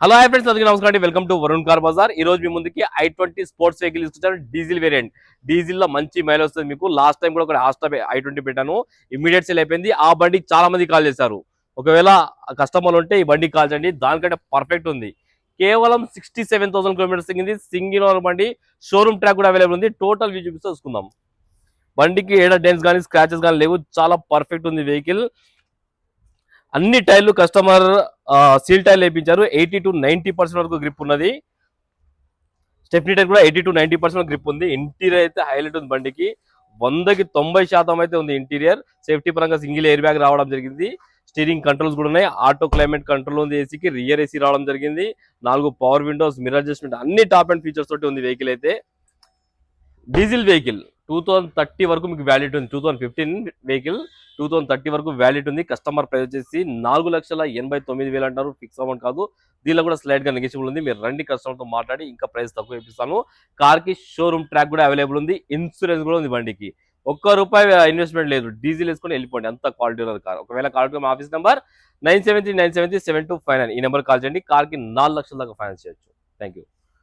Hello hi friends, అందరికీ నమస్కారం అండి. Welcome to Varun car Bazaar. ఈ రోజు మీ ముందుకి i20 స్పోర్ట్స్ వెహికల్ ఇస్తున్నాను. Diesel variant. డీజిల్ లో మంచి మైల్ వస్తుంది మీకు. లాస్ట్ టైం కూడా ఒక హాస్టా i20 పెట్టాను, ఇమీడియట్ సేల్ అయిపోయింది. ఆ బండికి చాలా మంది కాల్ చేశారు. ఒకవేళ కస్టమర్లు ఉంటే ఈ బండికి కాల్ చేయండి, దానికంటే పర్ఫెక్ట్ ఉంది. కేవలం 67,000 కిలోమీటర్స్ తిరిగింది. సింగిల్ ఓనర్ బండి, షోరూమ్ ట్రాక్ కూడా అవైలబుల్ ఉంది. టోటల్ వ్యూ చూపిస్తే చూసుకుందాం. బండికి ఏడ డెన్స్ కానీ స్క్రాచెస్ కానీ లేవు, చాలా పర్ఫెక్ట్ ఉంది వెహికల్. అన్ని టైర్లు కస్టమర్ సీల్ టైర్లు వేయించారు. 80 to 90% వరకు గ్రిప్ ఉన్నది. స్టెప్నీ టైర్ కూడా 80 to 90% గ్రిప్ ఉంది. ఇంటీరియర్ అయితే హైలైట్ ఉంది బండికి. 100కి 90% అయితే ఉంది ఇంటీరియర్. సేఫ్టీ పరంగా సింగిల్ ఎయిర్ బ్యాగ్ రావడం జరిగింది. స్టీరింగ్ కంట్రోల్స్ కూడా ఉన్నాయి. ఆటో క్లైమేట్ కంట్రోల్ ఉంది. ఏసీకి రియర్ ఏసీ రావడం జరిగింది. 4 పవర్ విండోస్, మిర్రర్ అడ్జస్ట్మెంట్, అన్ని టాప్ అండ్ ఫీచర్స్ తోటి ఉంది వెహికల్ అయితే. డీజిల్ వెహికల్ 2030 వరకు మీకు వ్యాలిడ్ ఉంది. 2015 వెహికల్ 2030 వరకు వ్యాలిడ్ ఉంది. కస్టమర్ ప్రైస్ వచ్చేసి 4,89,000 అంటారు, ఫిక్స్ అమౌంట్ కాదు. దీనిలో కూడా స్లైడ్ గా నెగోషియబుల్ ఉంది. మీరు రండి, కస్టమర్ తో మాట్లాడి ఇంకా ప్రైస్ తక్కువ ఇప్పిస్తాను. కార్ కి షోరూమ్ ట్రాక్ కూడా అవైలబుల్ ఉంది. ఇన్సూరెన్స్ కూడా ఉంది బండికి. ₹1 ఇన్వెస్ట్మెంట్ లేదు. డీజిల్ వేసుకొని వెళ్ళిపోండి, అంత క్వాలిటీ ఉన్నది కార్. ఒకవేళ కాల్ మా ఆఫీస్ నెంబర్ 9739737259, ఈ నెంబర్ కాల్ చేయండి. కార్ కి 4 లక్షల దాకా ఫైనాన్స్ చేయొచ్చు. Thank you.